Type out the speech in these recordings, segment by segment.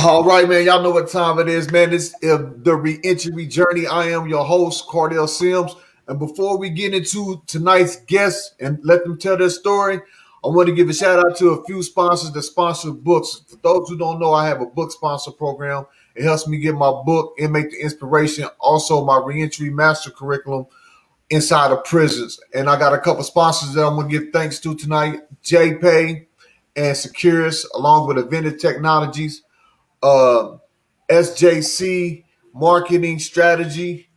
All right, man. Y'all know what time it is, man. This is the ReEntry Journey. I am your host, Cardell Sims. And before we get into tonight's guests and let them tell their story, I want to give a shout out to a few sponsors that sponsor books. For those who don't know, I have a book sponsor program. It helps me get my book, Inmate the Inspiration, also my reentry master curriculum inside of prisons. And I got a couple sponsors that I'm going to give thanks to tonight, JPay and Securus, along with Inventive Technologies. uh, SJC Marketing Strategy,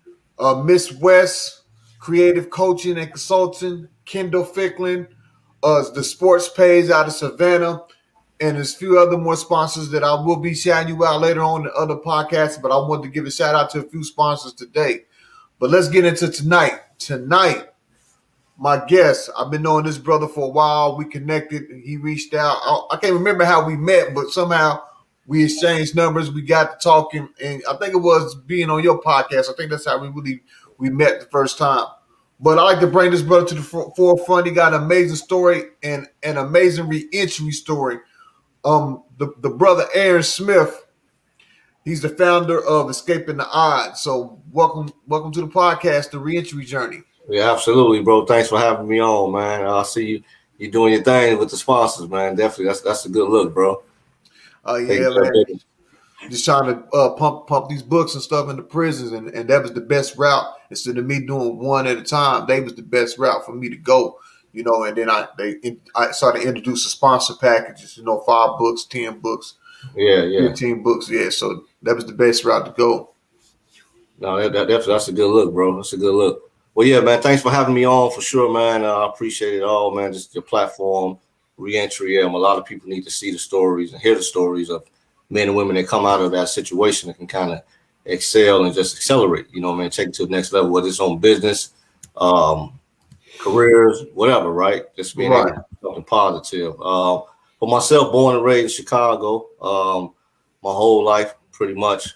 Miss West Creative Coaching and Consulting, Kendall Ficklin, the Sports Page out of Savannah, and there's a few other more sponsors that I will be shouting you out later on in other podcasts, but I wanted to give a shout out to a few sponsors today. But let's get into tonight. Tonight, my guest, I've been knowing this brother for a while. We connected. He reached out. I can't remember how we met, but somehow we exchanged numbers. We got to talking, and I think it was being on your podcast. I think that's how we met the first time. But I like to bring this brother to the forefront. He got an amazing story and an amazing reentry story. The brother Aaron Smith, he's the founder of Escaping the Odds. So welcome to the podcast, The Reentry Journey. Yeah, absolutely, bro. Thanks for having me on, man. I see you doing your thing with the sponsors, man. Definitely, that's a good look, bro. Yeah, man. Just trying to pump these books and stuff into prisons, and that was the best route. Instead of me doing one at a time, they was the best route for me to go. And then I started to introduce the sponsor packages. 5 books, 10 books, 15 books. Yeah, so that was the best route to go. No, that's a good look, bro. That's a good look. Well, yeah, man, thanks for having me on for sure, man. I appreciate it all, man. Just your platform, reentry. A lot of people need to see the stories and hear the stories of men and women that come out of that situation and can kind of excel and just accelerate, take it to the next level, whether it's on business, careers, whatever, right? Just being able to do something positive. For myself, born and raised in Chicago, my whole life pretty much.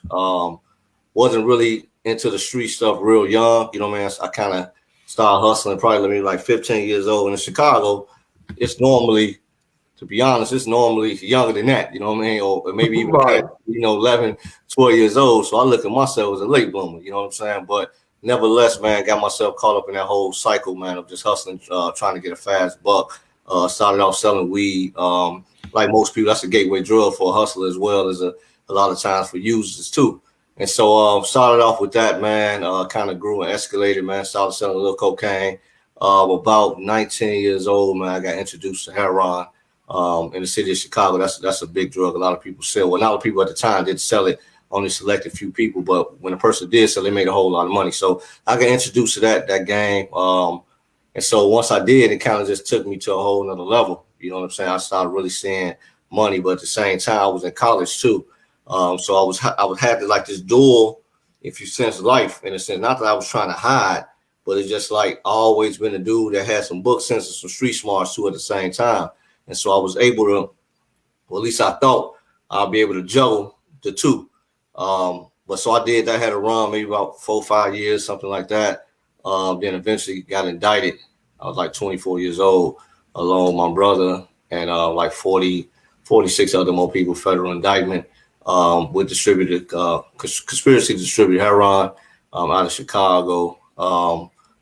Wasn't really into the street stuff real young, I kind of started hustling probably like 15 years old. And in Chicago, it's normally, to be honest, it's normally younger than that, or maybe even 11, 12 years old. So I look at myself as a late bloomer, But nevertheless, man, got myself caught up in that whole cycle, man, of just hustling, trying to get a fast buck. Started off selling weed. Like most people, that's a gateway drug for a hustler as well as a lot of times for users too. And so started off with that, man, kind of grew and escalated, man, started selling a little cocaine. About 19 years old, man, I got introduced to heroin in the city of Chicago. That's a big drug. A lot of people sell. Well, not a lot of people at the time did sell it, only selected few people. But when a person did sell, they made a whole lot of money. So I got introduced to that game. And so once I did, it kind of just took me to a whole nother level. I started really seeing money, but at the same time, I was in college too. So I would have like this dual, if you sense life in a sense, not that I was trying to hide, but it's just like always been a dude that had some book sense and some street smarts too at the same time. And so I was able to, well, at least I thought I'll be able to juggle the two. But so I did, I had a run maybe about 4 or 5 years, something like that. Then eventually got indicted. I was like 24 years old, along with my brother and like 46 other more people, federal indictment. With distributed conspiracy to distribute heroin out of Chicago.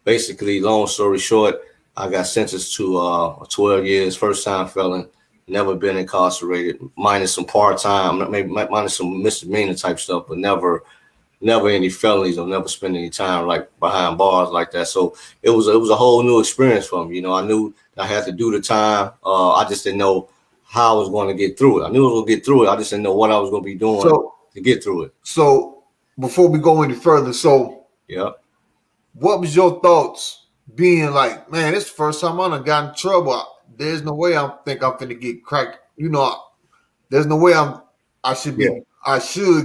Basically, long story short, I got sentenced to 12 years, first time felon, never been incarcerated, minus some part-time, maybe minus some misdemeanor type stuff, but never any felonies or never spent any time like behind bars like that. So it was a whole new experience for me. I knew I had to do the time. I just didn't know how I was going to get through it. I knew I was going to get through it. I just didn't know what I was going to be doing to get through it. So before we go any further, what was your thoughts being like, man, this is the first time I done got in trouble. There's no way I think I'm finna get cracked. There's no way I should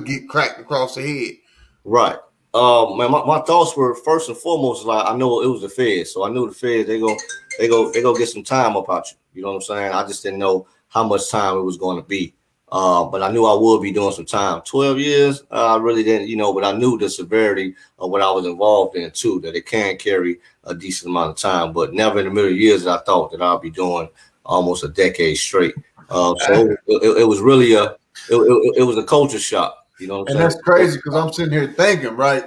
get cracked across the head. Right. Man, my thoughts were first and foremost like I know it was the feds, so I knew the feds they go get some time up out you. You know what I'm saying? I just didn't know how much time it was going to be. But I knew I would be doing some time. 12 years, I really didn't, but I knew the severity of what I was involved in too, that it can carry a decent amount of time, but never in the middle years that I thought that I'd be doing almost a decade straight. So it was really it was a culture shock. You know what And I'm that's saying? crazy because I'm sitting here thinking, right?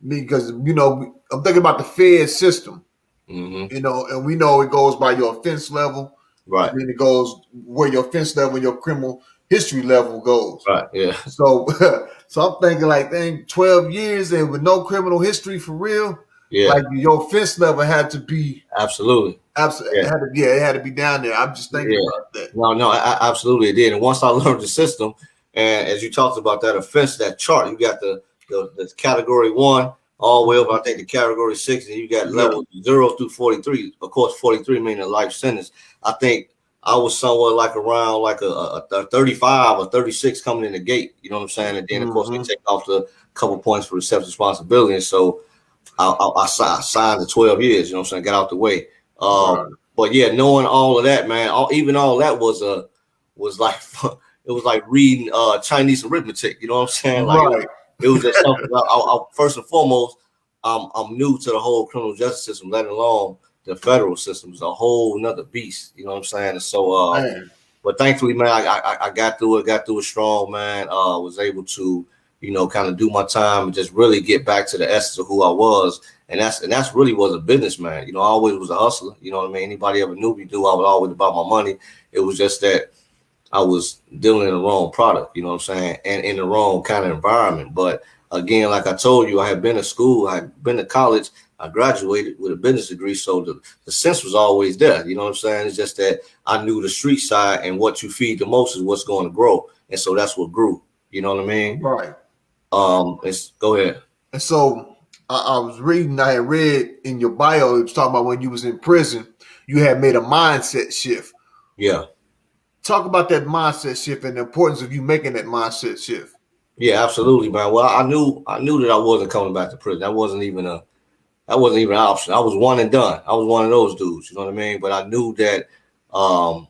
Because I'm thinking about the Fed system, Mm-hmm. and we know it goes by your offense level, and Right. then it goes where your offense level, your criminal history level goes. Right. Yeah. So, so I'm thinking like, dang, 12 years and with no criminal history for real, Yeah. like your offense level had to be Absolutely. absolutely, Yeah. it had to be down there. I'm just thinking Yeah. about that. No, absolutely it did. And once I learned the system, and as you talked about that offense, that chart, you got the category 1 all the way up, I think the category 6, and you got Yeah. level 0 through 43. Of course, 43 meaning a life sentence. I think I was somewhere like around like a 35 or 36 coming in the gate. You know what I'm saying? And then of course they Mm-hmm. take off the couple points for acceptance responsibility. And so I signed the 12 years. You know what I'm saying? Got out the way. Right. But yeah, knowing all of that, man, even all that was like it was like reading Chinese arithmetic. You know what I'm saying? Like Right. it was just something. First and foremost, I'm new to the whole criminal justice system, let alone the federal system. Is a whole nother beast. You know what I'm saying? And so, Man. but thankfully, man, I got through it. Got through it strong, man. Was able to kind of do my time and just really get back to the essence of who I was. And that's really was a businessman. I always was a hustler. You know what I mean? Anybody ever knew me knew I was always about my money. It was just that I was dealing in the wrong product, you know what I'm saying, and in the wrong kind of environment. But again, like I told you, I had been to school, I had been to college, I graduated with a business degree, so the sense was always there. You know what I'm saying? It's just that I knew the street side, and what you feed the most is what's going to grow, and so that's what grew. You know what I mean? Right. Go ahead. And so I was reading, I had read in your bio, it was talking about when you was in prison, you had made a mindset shift. Yeah. Talk about that mindset shift and the importance of you making that mindset shift. Yeah, absolutely, man. Well, I knew that I wasn't coming back to prison. That wasn't even an option. I was one and done. I was one of those dudes. You know what I mean? But um,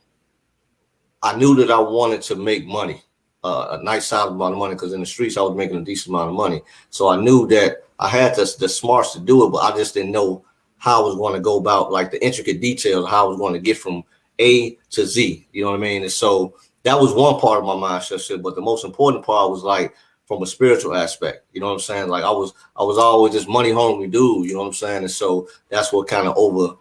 I knew that I wanted to make money, a nice solid amount of money, because in the streets I was making a decent amount of money. So I knew that I had the smarts to do it, but I just didn't know how I was going to go about like the intricate details of how I was going to get from A to Z. You know what I mean? And so that was one part of my mindset shift. But the most important part was like from a spiritual aspect. You know what I'm saying? Like I was always this money hungry dude. You know what I'm saying? And so that's what kind of overcame,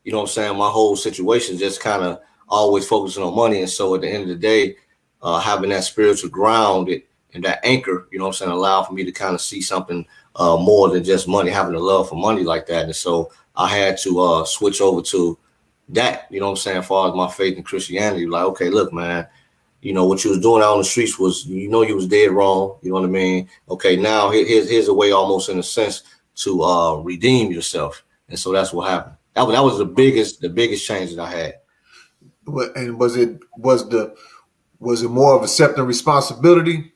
you know what I'm saying, my whole situation, just kind of always focusing on money. And so at the end of the day, having that spiritual ground and that anchor, you know what I'm saying, allowed for me to kind of see something more than just money, having a love for money like that. And so I had to switch over to that, you know what I'm saying, as far as my faith in Christianity. Like, okay, look, man, what you was doing out on the streets was, you was dead wrong. You know what I mean? Okay, now here's a way, almost in a sense, to redeem yourself. And so that's what happened. That was the biggest change that I had. And was it more of accepting responsibility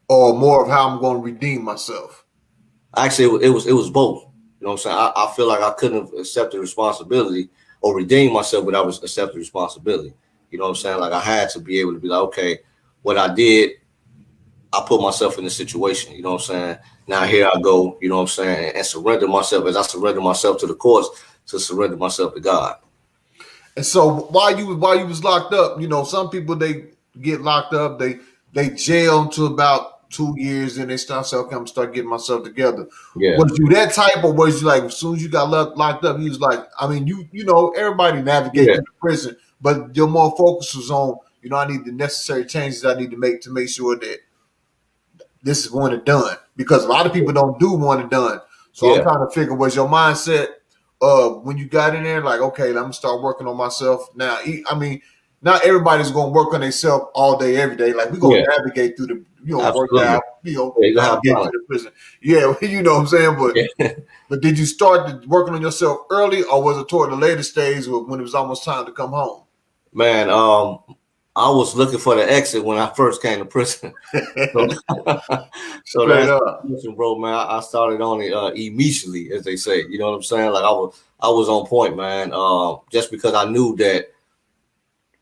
or more of how I'm going to redeem myself? Actually, it was both. You know what I'm saying? I feel like I couldn't accept the responsibility or redeem myself without accepting responsibility. You know what I'm saying? Like I had to be able to be like, okay, what I did, I put myself in the situation. You know what I'm saying? Now here I go. You know what I'm saying? And surrender myself as I surrender myself to the courts, to surrender myself to God. And so while you was locked up, some people they get locked up, they jail until about 2 years, and they start saying, okay, I'm gonna start getting myself together. Yeah. Was you that type, or was you like as soon as you got locked up, you was like, I mean, everybody navigate Yeah. through the prison, but your more focus was on, I need the necessary changes I need to make sure that this is one and done, because a lot of people don't do one and done. So I'm Yeah. trying to figure, was your mindset when you got in there like, okay, I'm gonna start working on myself now? I mean, not everybody's gonna work on themselves all day every day. Like we're gonna Yeah. navigate through the work Absolutely. out, Yeah, you have navigate fun. through the prison. Yeah, you know what I'm saying. Yeah. But did you start working on yourself early, or was it toward the later stage when it was almost time to come home? Man, I was looking for the exit when I first came to prison. So, so Straight that's up. listen, bro, man. I started on it immediately, as they say. You know what I'm saying? Like I was on point, man. Just because I knew that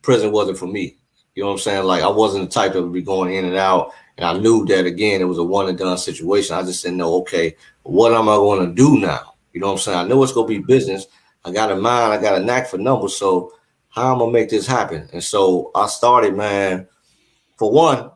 prison wasn't for me. You know what I'm saying? Like I wasn't the type that would be going in and out, and I knew that again it was a one and done situation. I just didn't know, okay, what am I going to do now? You know what I'm saying? I know it's gonna be business. I got a mind. I got a knack for numbers, so how I'm gonna make this happen. And so I started, man. For one,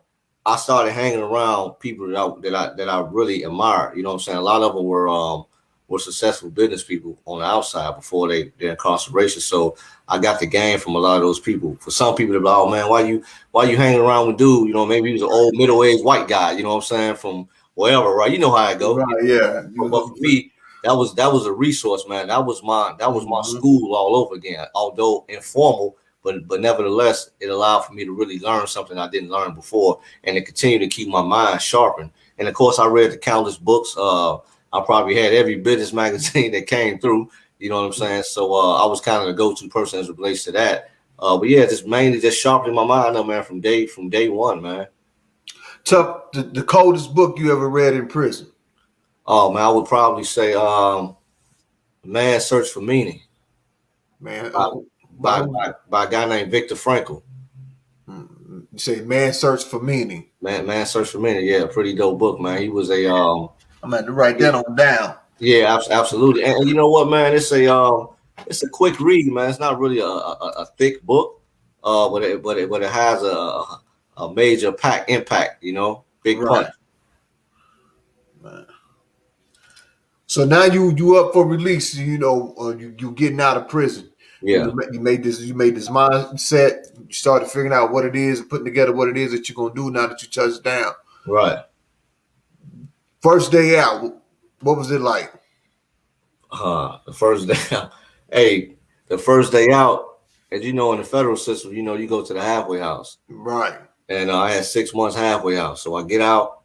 I started hanging around people that I really admired. You know what I'm saying? A lot of them were successful business people on the outside before their incarceration. So I got the game from a lot of those people. For some people, they're like, "Oh man, why you hanging around with dude? You know, maybe he was an old middle aged white guy. You know what I'm saying? From wherever, right? You know how it go. Right, yeah. But for me, that was a resource, man. That was my school all over again. Although informal, but nevertheless, it allowed for me to really learn something I didn't learn before, and to continue to keep my mind sharpened. And of course, I read the countless books. I probably had every business magazine that came through. You know what I'm saying? So I was kind of the go-to person as it relates to that. But yeah, just mainly just sharpening my mind up, man, from day one, man. Tough. The coldest book you ever read in prison? Oh man, I would probably say Man's Search for Meaning Man, by, by a guy named Viktor Frankl. you say Man's Search for Meaning. Man's Search for Meaning, yeah, pretty dope book, man. He was a I'm going to write that on down. yeah, absolutely. And you know what, man? It's a quick read, man. It's not really a thick book, but it has a major impact. You know, big punch. Man. So now you up for release. You know, you getting out of prison. Yeah, You made this mindset. You started figuring out what it is and putting together what it is that you're gonna do now that you touched down. right. First day out, what was it like? The first day out. Hey, the first day out, as you know, in the federal system, you know, you go to the halfway house. Right. And I had 6 months halfway house. So I get out,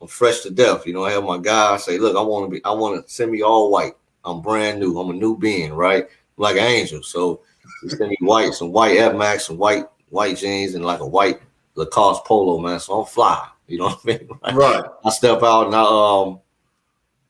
I'm fresh to death. You know, I have my guy say, look, I want to send me all white. I'm brand new. I'm a new being, right? I'm like an angel. So he send me some white Air Max, some white jeans, and like a white Lacoste polo, man. So I'm fly. You know what I mean? Right. I step out and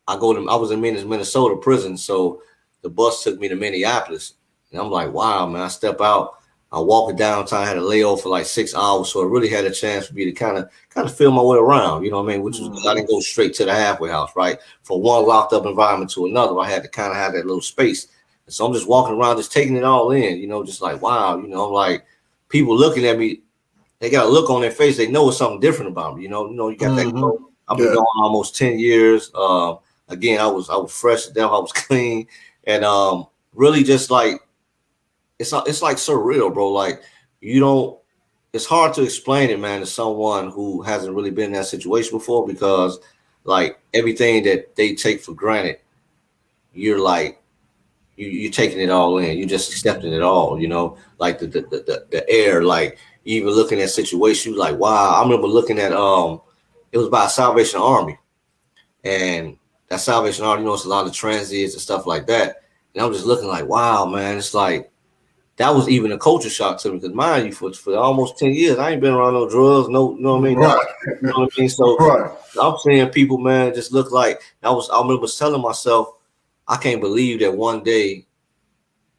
I was in Minnesota prison, so the bus took me to Minneapolis. And I'm like, wow, man, I step out, I walk it downtown, I had a layover for like 6 hours. So it really had a chance for me to kind of feel my way around, you know what I mean? Which was because I didn't go straight to the halfway house, right? From one locked up environment to another, I had to kind of have that little space. And so I'm just walking around, just taking it all in, you know, just like, wow, you know, I'm like, people looking at me, they got a look on their face, they know it's something different about me, you know, you got that. I've been gone almost 10 years. Again, I was fresh to death, I was clean, and really just like it's like surreal, bro. Like it's hard to explain it, man, to someone who hasn't really been in that situation before, because like everything that they take for granted, you're like you're taking it all in, you're just accepting it all, you know, like the air, like even looking at situations, like wow. I remember looking at it was by Salvation Army, and that Salvation Army, you know, it's a lot of transits and stuff like that. And I'm just looking like, wow, man, it's like that was even a culture shock to me, because mind you, for almost 10 years, I ain't been around no drugs, no, you know what I mean? Right. You know what I mean? So right. I'm seeing people, man, just look like I remember telling myself, I can't believe that one day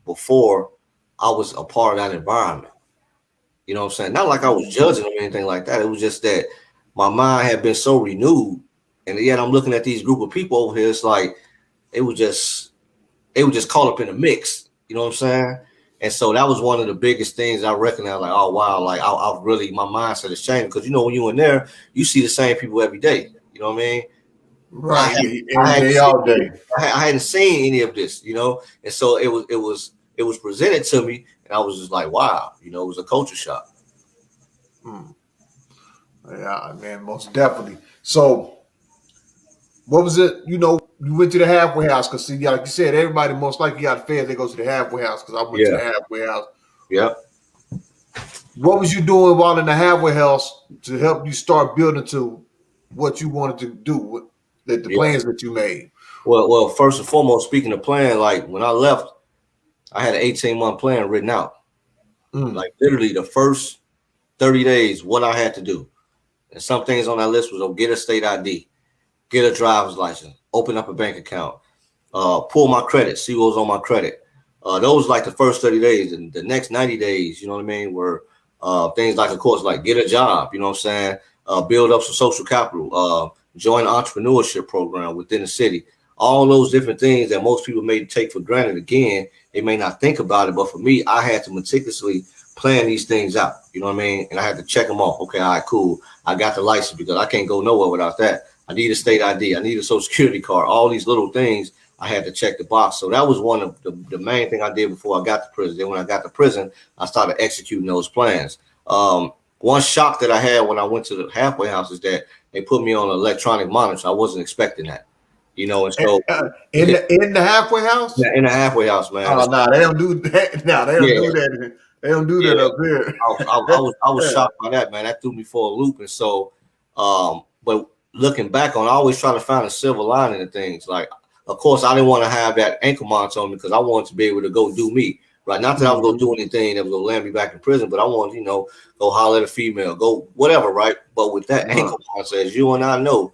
before I was a part of that environment. You know what I'm saying? Not like I was judging them or anything like that. It was just that my mind had been so renewed. And yet I'm looking at these group of people over here. It's like they were just caught up in the mix. You know what I'm saying? And so that was one of the biggest things I recognized. Like, oh wow, like I really, my mindset has changed, because you know when you in there, you see the same people every day. You know what I mean? Right. Every day, all day. I hadn't seen any of this, you know, and so it was presented to me, and I was just like, wow, you know, it was a culture shock. Yeah, man, most definitely. So, what was it? You know, you went to the halfway house because, see, like you said, everybody most likely got fed. They go to the halfway house because I went to the halfway house. Yeah. What was you doing while in the halfway house to help you start building to what you wanted to do, the plans that you made? Well, first and foremost, speaking of plan, like when I left, I had an 18-month plan written out. Like literally the first 30 days, what I had to do. And some things on that list was get a state ID, get a driver's license, open up a bank account, pull my credit, see what was on my credit. Those like the first 30 days. And the next 90 days, you know what I mean, were things like, of course, like get a job, you know what I'm saying, build up some social capital, join the Entrepreneurship Program within the city. all those different things that most people may take for granted. Again, they may not think about it, but for me, I had to meticulously plan these things out. You know what I mean? And I had to check them off. Okay, all right, cool. I got the license because I can't go nowhere without that. I need a state ID. I need a social security card. All these little things I had to check the box. So that was one of the main thing I did before I got to prison. Then when I got to prison, I started executing those plans. One shock that I had when I went to the halfway house is that they put me on an electronic monitor. I wasn't expecting that, and so in the halfway house. Yeah, in the halfway house, man. Oh no, they don't do that. No, they don't do that. They don't do that up here. I was shocked by that, man. That threw me for a loop. And so, but looking back on, I always try to find a silver lining in things. Like, of course, I didn't want to have that ankle monitor on me because I wanted to be able to go do me. Right, not that I was gonna do anything that was gonna land me back in prison, but I wanted, go holler at a female, go whatever, right? But with that ankle monitor, as you and I know,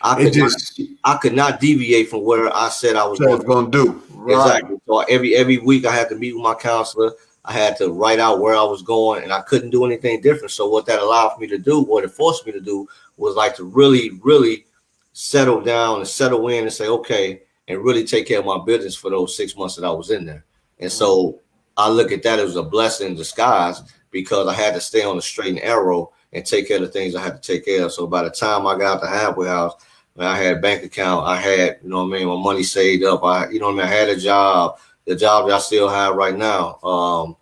I could not deviate from where I said I was going to do. Right. Exactly. So every week I had to meet with my counselor. I had to write out where I was going, and I couldn't do anything different. So what that allowed me to do, what it forced me to do, was like to really, really settle down and settle in and say, okay, and really take care of my business for those 6 months that I was in there. And so I look at that as a blessing in disguise because I had to stay on the straight and narrow and take care of the things I had to take care of. So by the time I got out the halfway house, I had a bank account. I had, my money saved up. I had a job, the job that I still have right now.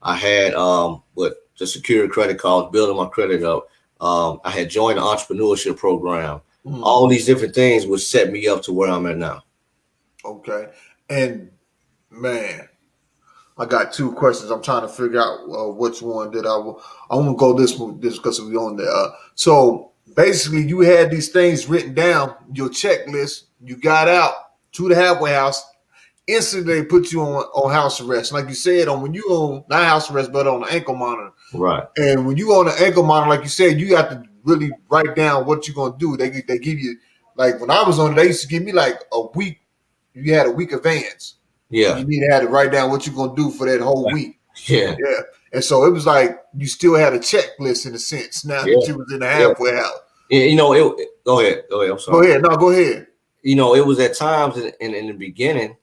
I had with the secured credit cards, building my credit up. I had joined the Entrepreneurship Program. All these different things would set me up to where I'm at now. Okay. And man, I got two questions. I'm trying to figure out which one that I want to go this because we on there. So basically, you had these things written down, your checklist. You got out to the halfway house. Instantly, they put you on house arrest. Like you said, when you on not house arrest, but on the ankle monitor. Right. And when you on the ankle monitor, like you said, you got to really write down what you're gonna do. They give you, like when I was on it, they used to give me like a week. You had a week advance. Yeah. You need to have to write down what you're gonna do for that whole week. Yeah. Yeah. And so it was like you still had a checklist in a sense. Now that you was in the halfway house. Yeah, go ahead. I'm sorry. Go ahead. No, go ahead. It was at times in the beginning,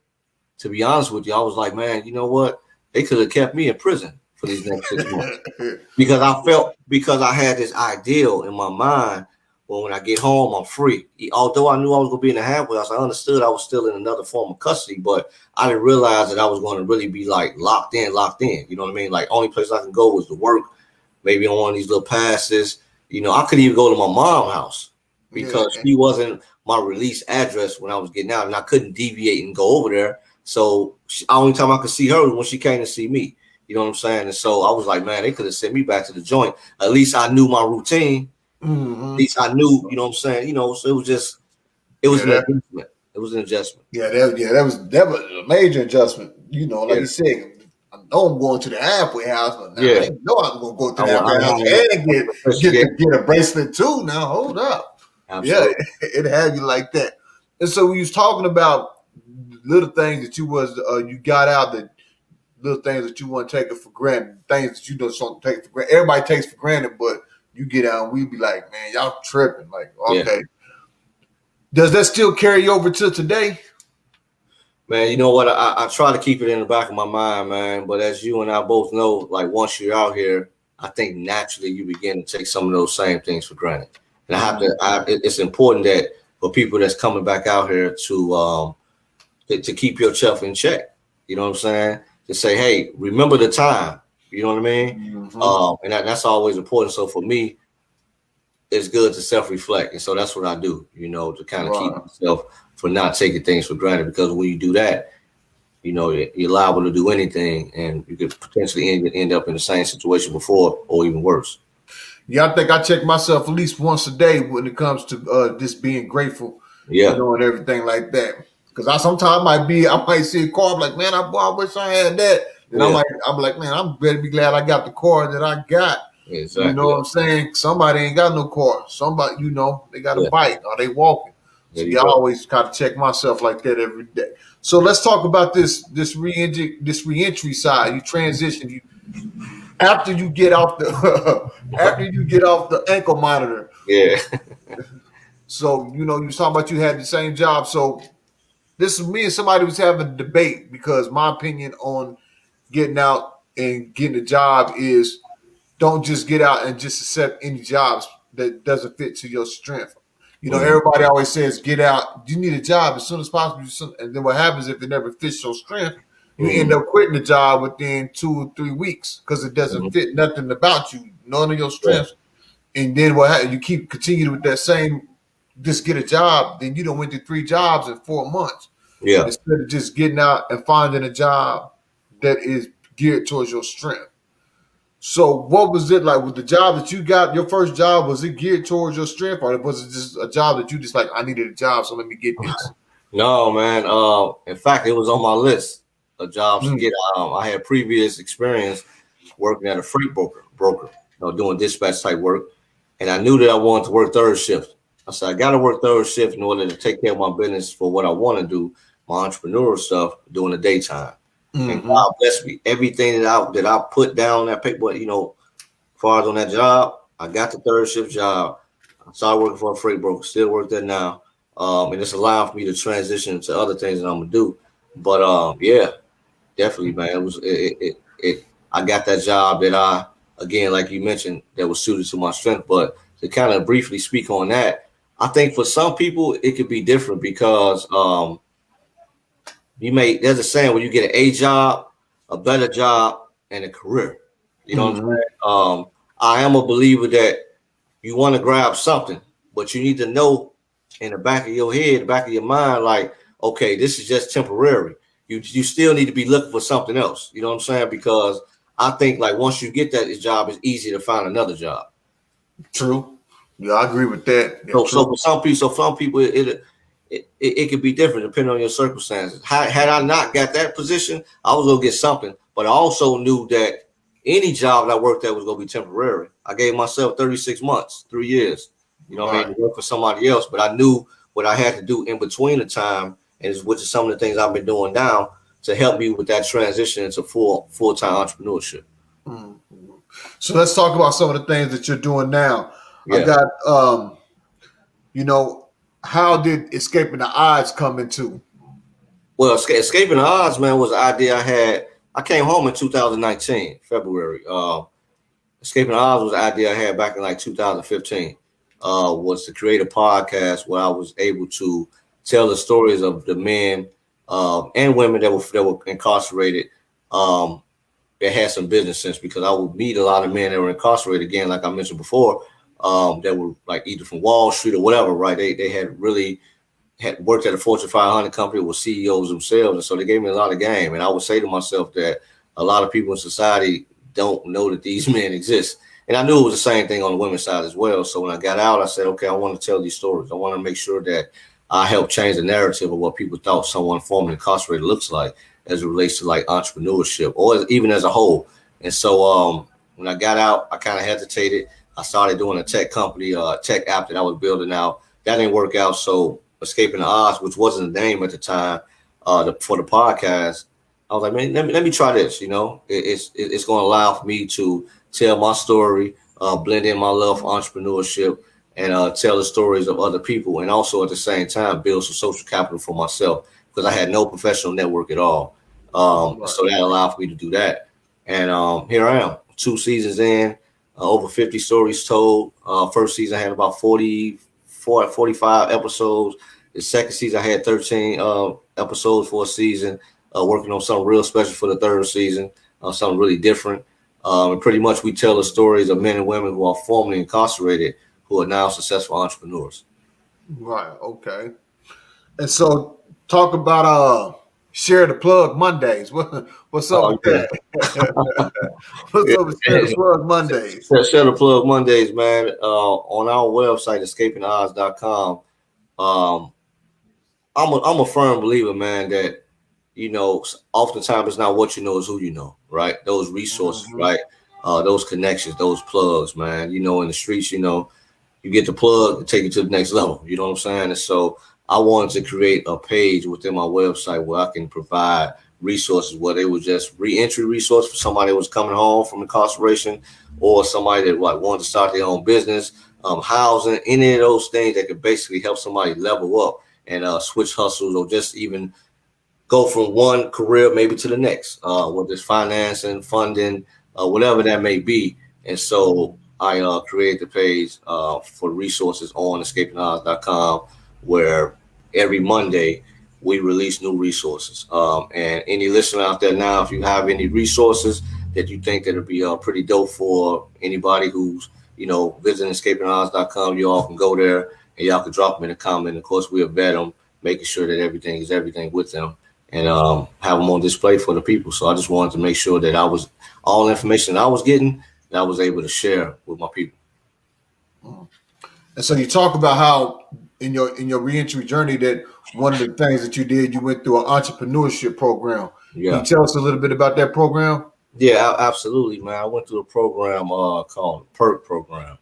to be honest with you, I was like, man, you know what? They could have kept me in prison for these next 6 months. because I had this ideal in my mind. Well, when I get home, I'm free. Although I knew I was going to be in the halfway house, I understood I was still in another form of custody, but I didn't realize that I was going to really be like locked in. You know what I mean? Like only place I can go was to work, maybe on one of these little passes. I couldn't even go to my mom's house because she wasn't my release address when I was getting out, and I couldn't deviate and go over there. So the only time I could see her was when she came to see me. You know what I'm saying? And so I was like, man, they could have sent me back to the joint. At least I knew my routine. Mm-hmm. At least I knew, you know what I'm saying? So it was an adjustment. It was an adjustment. That was a major adjustment. Like you said, I know I'm going to the halfway house, but now I know I'm going to go to the halfway house and get a bracelet too. Now, hold up. Absolutely. Yeah, it had you like that. And so we was talking about little things that you got out, that little things that you want to take it for granted, things that you don't take for granted. Everybody takes for granted, but you get out and we be like, man, y'all tripping. Like, okay. Yeah. Does that still carry over to today? Man, you know what? I try to keep it in the back of my mind, man. But as you and I both know, like once you're out here, I think naturally you begin to take some of those same things for granted. And it's important that for people that's coming back out here to keep yourself in check. You know what I'm saying? To say, hey, remember the time. You know what I mean? Mm-hmm. And that's always important. So for me, it's good to self-reflect. And so that's what I do, to kind of keep myself from not taking things for granted. Because when you do that, you're liable to do anything and you could potentially end up in the same situation before or even worse. Yeah, I think I check myself at least once a day when it comes to just being grateful, and everything like that. Because sometimes I might see a car, I'm like, man, I wish I had that. And I'm like, man, I'm better be glad I got the car that I got. Exactly. You know what I'm saying? Somebody ain't got no car. Somebody, they got a bike or they walking. So I always got to check myself like that every day. So let's talk about this reentry side. You transition. After you get off the ankle monitor. Yeah. So you was talking about you had the same job. So this is me and somebody was having a debate because my opinion on getting out and getting a job is don't just get out and just accept any jobs that doesn't fit to your strength. You know, Mm-hmm. everybody always says get out. You need a job as soon as possible. And then what happens if it never fits your strength? You end Mm-hmm. up quitting the job within 2 or 3 weeks because it doesn't Mm-hmm. fit nothing about you, none of your Yeah. strengths. And then what happens? You keep continuing with that same, just get a job. Then you don't went through 3 jobs in 4 months Yeah. instead of just getting out and finding a job that is geared towards your strength. So what was it like with the job that you got? Your first job, was it geared towards your strength, or was it just a job that you just like, I needed a job, so let me get this? No, man. In fact, it was on my list of jobs to Mm, get. I had previous experience working at a freight broker, doing dispatch type work, and I knew that I wanted to work third shift. I said I got to work third shift in order to take care of my business for what I want to do, my entrepreneurial stuff during the daytime. And mm-hmm. God bless me, everything that I put down on that paper, as far as on that job, I got the third shift job. I started working for a freight broker, still work there now. And it's allowing for me to transition to other things that I'm gonna do. But yeah, definitely, man. It I got that job that again, like you mentioned, that was suited to my strength. But to kind of briefly speak on that, I think for some people it could be different because there's a saying when you get a job, a better job, and a career. You know what I'm Mm-hmm. saying? I am a believer that you want to grab something, but you need to know in the back of your head, the back of your mind, like, okay, this is just temporary. You still need to be looking for something else. You know what I'm saying? Because I think like once you get that job, it's easy to find another job. True. Yeah, I agree with that. Yeah, So true. for some people, it could be different depending on your circumstances. Had I not got that position, I was gonna get something, but I also knew that any job that I worked at was gonna be temporary. I gave myself 36 months, 3 years. You know what I mean, Right. to work for somebody else, but I knew what I had to do in between the time, which is some of the things I've been doing now to help me with that transition into full-time entrepreneurship. Mm-hmm. So let's talk about some of the things that you're doing now. I Yeah. got, you know, how did escaping the odds come into? Well, escaping the odds, man, was the idea I had. I came home in 2019, February. Escaping the odds was the idea I had back in like 2015. Was to create a podcast where I was able to tell the stories of the men and women that were incarcerated, that had some business sense, because I would meet a lot of men that were incarcerated, again, like I mentioned before, that were like either from Wall Street or whatever, right? They had worked at a Fortune 500 company with CEOs themselves, and so they gave me a lot of game. And I would say to myself that a lot of people in society don't know that these men exist. And I knew it was the same thing on the women's side as well. So when I got out, I said, okay, I want to tell these stories. I want to make sure that I help change the narrative of what people thought someone formerly incarcerated looks like as it relates to like entrepreneurship or even as a whole. And so when I got out, I kind of hesitated. I started doing a tech company, tech app that I was building out. That didn't work out. So Escaping the Odds, which wasn't the name at the time, for the podcast, I was like, man, let me try this. It's going to allow for me to tell my story, blend in my love for entrepreneurship, and tell the stories of other people, and also at the same time build some social capital for myself because I had no professional network at all. Right. So that allowed for me to do that, and here I am, 2 seasons in, over 50 stories told. First season I had about 45 episodes. The second season, I had 13 episodes for a season, working on something real special for the third season, something really different. And pretty much we tell the stories of men and women who are formerly incarcerated who are now successful entrepreneurs. Right. Okay. And so talk about share the plug Mondays. What's up Oh, with yeah. that? What's up with share Yeah. the plug Mondays? Share the plug Mondays, man. On our website, escapingtheodds.com. Um, I'm a firm believer, man, that oftentimes it's not what you know, it's who you know, right? Those resources, Mm-hmm. right? Those connections, those plugs, man. In the streets, you get the plug and take it to the next level. You know what I'm saying? And so I wanted to create a page within my website where I can provide resources, whether it was just reentry resource for somebody that was coming home from incarceration, or somebody that like wanted to start their own business, housing, any of those things that could basically help somebody level up and switch hustles, or just even go from one career maybe to the next, whether it's financing, funding, whatever that may be. And so I created the page for resources on escapingodds.com, where every Monday we release new resources. And any listener out there now, if you have any resources that you think that would be pretty dope for anybody who's, visiting escapingodds.com, you all can go there and y'all can drop them in a comment. Of course, we'll vet them, making sure that everything is everything with them, and have them on display for the people. So I just wanted to make sure that all the information that I was getting, that I was able to share with my people. And so you talk about how in your reentry journey that one of the things that you did, you went through an entrepreneurship program. Yeah. Can you tell us a little bit about that program? Yeah, absolutely, man. I went through a program called PERK program.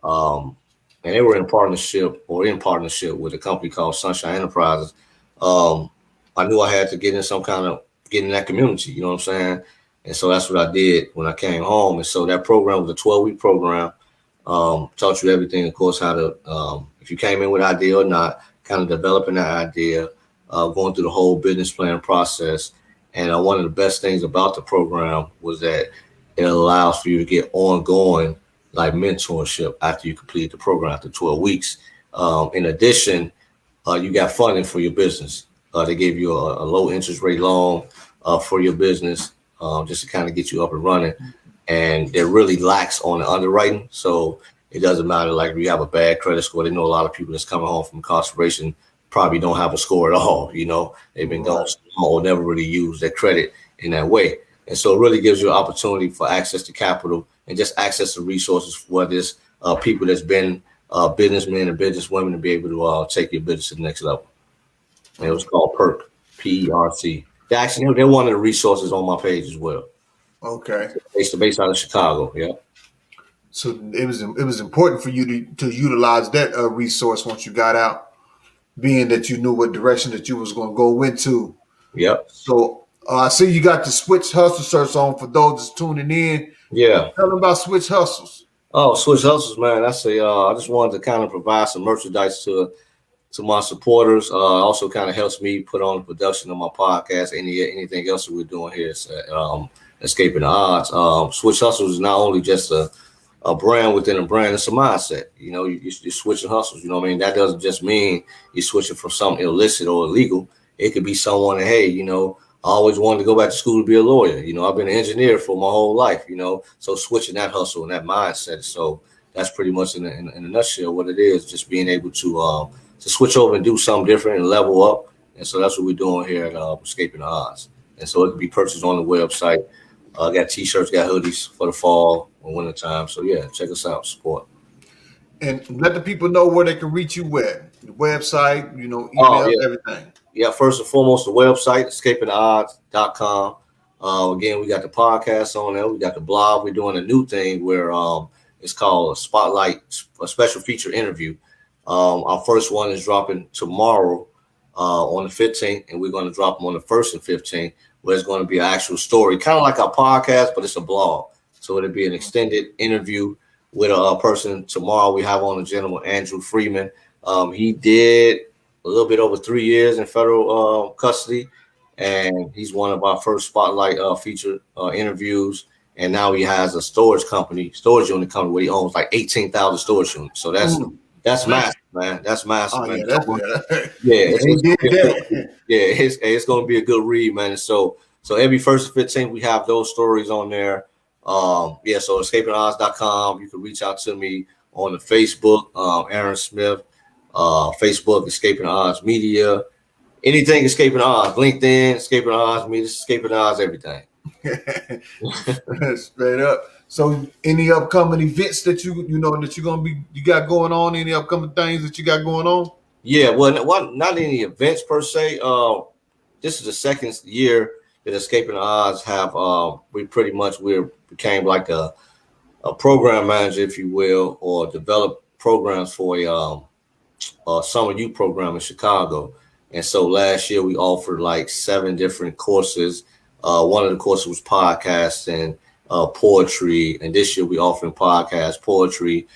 And they were in partnership with a company called Sunshine Enterprises. I knew I had to get in that community, you know what I'm saying? And so that's what I did when I came home. And so that program was a 12-week program. Taught you everything, of course, how to, if you came in with an idea or not, kind of developing that idea, going through the whole business plan process. And one of the best things about the program was that it allows for you to get ongoing, like, mentorship after you complete the program after 12 weeks. In addition, you got funding for your business. They gave you a low interest rate loan for your business, just to kind of get you up and running. And they're really lax on the underwriting. So it doesn't matter, like, if you have a bad credit score. They know a lot of people that's coming home from incarceration probably don't have a score at all. They've been gone or never really used their credit in that way. And so it really gives you an opportunity for access to capital and just access to resources, whether it's people that's been businessmen and businesswomen, to be able to take your business to the next level. And it was called PERK, PERC. They're one of the resources on my page as well. Okay. Based out of Chicago, yeah. So it was important for you to utilize that resource once you got out, being that you knew what direction that you was going to go into. Yep. So I see you got the Switch Hustle shirts on for those that's tuning in. Yeah. Tell them about Switch Hustles. Oh, Switch Hustles, man. I just wanted to kind of provide some merchandise to my supporters. Also kind of helps me put on the production of my podcast, anything else that we're doing here. Escaping the Odds. Switch Hustles is not only just a brand within a brand, it's a mindset. You're switching hustles. You know what I mean? That doesn't just mean you're switching from something illicit or illegal. It could be someone that, hey, I always wanted to go back to school to be a lawyer. I've been an engineer for my whole life, so switching that hustle and that mindset. So that's pretty much in a nutshell what it is, just being able to switch over and do something different and level up. And so that's what we're doing here at Escaping the Odds. And so it can be purchased on the website. Got t-shirts, got hoodies for the fall and winter time. So yeah, check us out, support. And let the people know where they can reach you with. The website, email, everything. Yeah, first and foremost, the website, escapingodds.com. Again, we got the podcast on there. We got the blog. We're doing a new thing where it's called a Spotlight, a special feature interview. Our first one is dropping tomorrow on the 15th, and we're going to drop them on the 1st and 15th, where it's going to be an actual story, kind of like our podcast, but it's a blog. So it'll be an extended interview with a person. Tomorrow we have on a gentleman, Andrew Freeman. He did a little bit over 3 years in federal custody, and he's one of our first Spotlight feature interviews. And now he has a storage unit company, where he owns like 18,000 storage units. So that's massive, man. That's massive, man. It's going to be a good read, man. And so every 1st and 15th, we have those stories on there. So escapingodds.com. You can reach out to me on the Facebook, Aaron Smith, Facebook, Escaping Odds Media, anything Escaping Odds, LinkedIn, Escaping Odds Media, Escaping Odds, everything. Straight up. So any upcoming events that you got going on? Any upcoming things that you got going on? Yeah, well, not any events per se. This is the second year that Escaping the Odds have. We became like a program manager, if you will, or develop programs for a summer youth program in Chicago. And so last year we offered like 7 different courses. One of the courses was podcasting, poetry, and this year we offering podcast, poetry,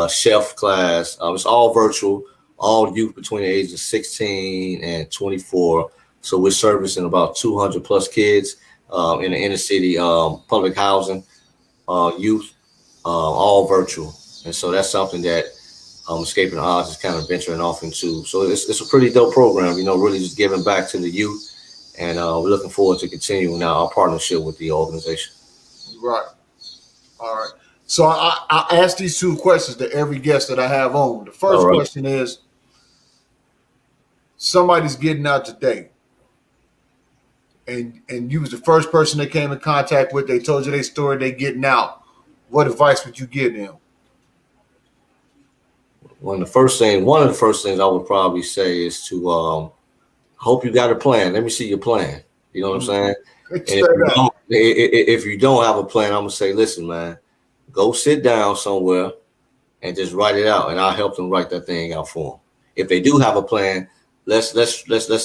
chef class. It's all virtual, all youth between the ages of 16 and 24. So we're servicing about 200 plus kids in the inner city, public housing, youth, all virtual. And so that's something that Escaping the Odds is kind of venturing off into. So it's a pretty dope program, really just giving back to the youth. And we're looking forward to continuing our partnership with the organization. Right. All right. So I ask these two questions to every guest that I have on. The first question is, somebody's getting out today, and you was the first person they came in contact with. They told you their story. They getting out. What advice would you give them? One of the first things I would probably say is to hope you got a plan. Let me see your plan. You know what I'm saying? And if you don't have a plan, I'm gonna say, listen, man, go sit down somewhere and just write it out, and I'll help them write that thing out for them. If they do have a plan, let's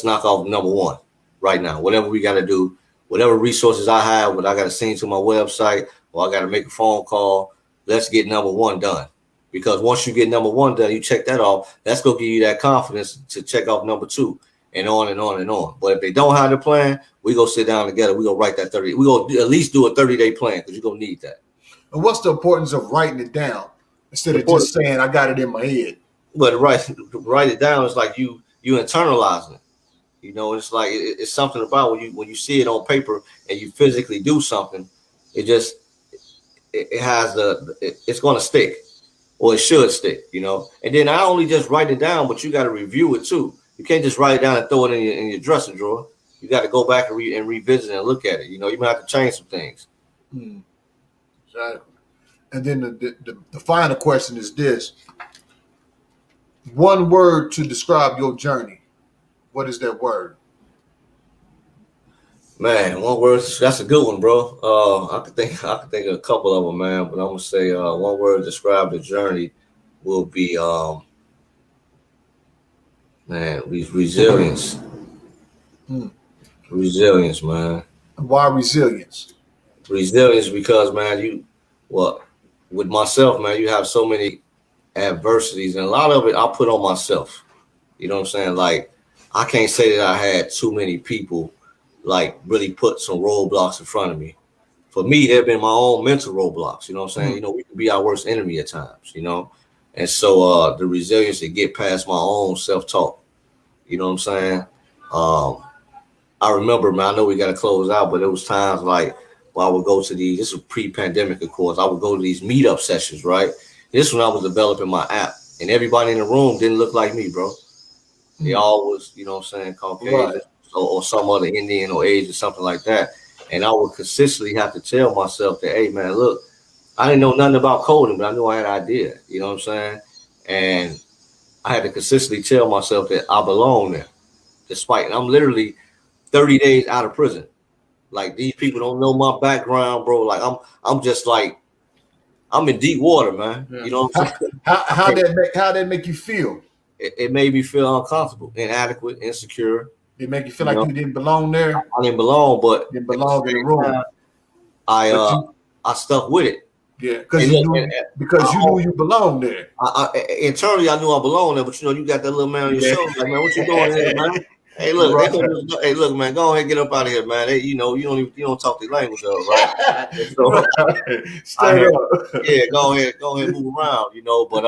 knock off number one right now. Whatever we got to do, whatever resources I have, what I got to send to my website, or I got to make a phone call. Let's get number one done. Because once you get number one done, you check that off. That's gonna give you that confidence to check off number two, and on and on and on. But if they don't have the plan, we go sit down together. We go write that 30. We go at least do a 30-day plan, because you're gonna need that. And what's the importance of writing it down instead of just saying I got it in my head? But write it down is like you internalizing it. It's like it's something about when you see it on paper and you physically do something, it's gonna stick. Or it should stick, And then not only just write it down, but you got to review it too. You can't just write it down and throw it in your dressing drawer. You got to go back and revisit and look at it. You might have to change some things. Exactly. And then the final question is this: one word to describe your journey. What is that word? Man, one word. That's a good one, bro. I could think of a couple of them, man. But I'm gonna say one word to describe the journey will be resilience. Resilience, man. Why resilience? Resilience because, man, with myself, man, you have so many adversities, and a lot of it I put on myself. You know what I'm saying? Like, I can't say that I had too many people like really put some roadblocks in front of me. For me, there have been my own mental roadblocks. You know what I'm saying? We can be our worst enemy at times, And so the resilience to get past my own self-talk. You know what I'm saying? I remember, man, I know we got to close out, but there was times like where I would go to this was pre-pandemic, of course. I would go to these meetup sessions, right? This when I was developing my app, and everybody in the room didn't look like me, bro. They all was, Caucasian. Right. Or some other Indian or Asian, something like that. And I would consistently have to tell myself that, hey, man, look, I didn't know nothing about coding, but I knew I had an idea. You know what I'm saying? And I had to consistently tell myself that I belong there. And I'm literally 30 days out of prison. Like, these people don't know my background, bro. Like, I'm just like, I'm in deep water, man. Yeah. You know what I'm saying? How that make you feel? It made me feel uncomfortable, inadequate, insecure. It make you feel like you didn't belong there. I didn't belong, but didn't belong in the room. I stuck with it. Yeah, because you knew you belonged there. Internally, I knew I belonged there, but you got that little man on your shoulder, like, man, what you doing here, man? Hey, look, hey, look, man, go ahead, get up out of here, man. Hey, you don't talk the language, right? So, Straight up. Yeah, go ahead, move around, But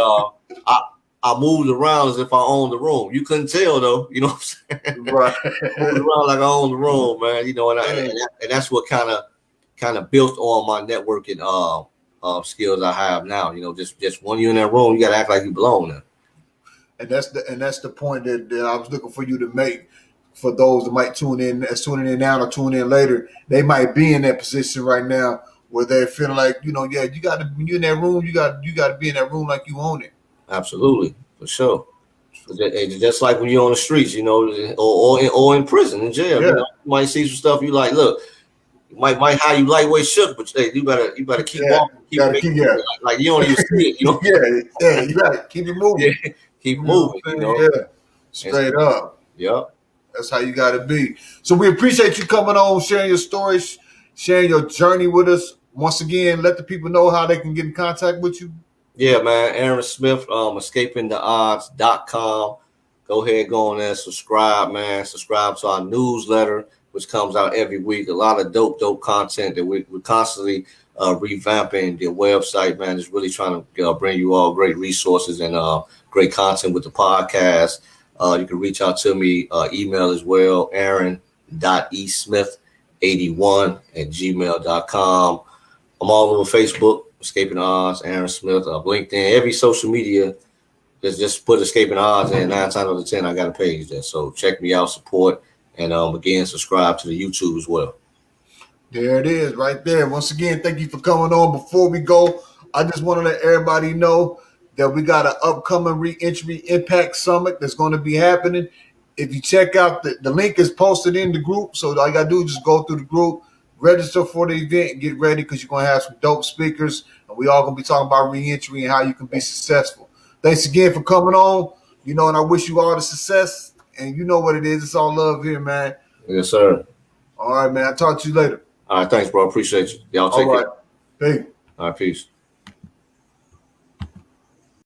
I moved around as if I owned the room. You couldn't tell though, you know what I'm saying? Right. Moved around like I owned the room, man. And that's what kind of built on my networking skills I have now. Just when you're in that room, you gotta act like you belong there. And that's the point that I was looking for you to make. For those that might tuning in now or tune in later, they might be in that position right now where they're feeling like, you got to, when you're in that room, you got to be in that room like you own it. Absolutely, for sure. Just like when you're on the streets, or in prison, in jail, yeah. You might see some stuff you like. Look, might how you lightweight shook, but hey, you better keep walking, like you don't even see it, Yeah, you got to keep it moving. Yeah, keep moving, Yeah, straight up. Yep. That's how you got to be. So we appreciate you coming on, sharing your stories, sharing your journey with us. Once again, let the people know how they can get in contact with you. Yeah, man. Aaron Smith, escapingtheodds.com. Go ahead, go on there, subscribe, man. Subscribe to our newsletter, which comes out every week. A lot of dope content that we're constantly revamping the website, man. Just really trying to bring you all great resources and great content with the podcast. You can reach out to me, email as well, aaron.esmith81@gmail.com. I'm all over Facebook, Escaping the Odds, Aaron Smith, LinkedIn, every social media. Just put Escaping the Odds in. 9 times out of 10, I got a page there. So check me out, support, and again, subscribe to the YouTube as well. There it is, right there. Once again, thank you for coming on. Before we go, I just want to let everybody know that we got an upcoming Reentry Impact Summit that's going to be happening. If you check out the link is posted in the group, so all you got to do is just go through the group, register for the event, and get ready because you're going to have some dope speakers, and we all going to be talking about reentry and how you can be successful. Thanks again for coming on, and I wish you all the success, and you know what it is. It's all love here, man. Yes, sir. All right, man. I'll talk to you later. All right, thanks, bro. Appreciate you. Y'all take care. Peace. All right, peace.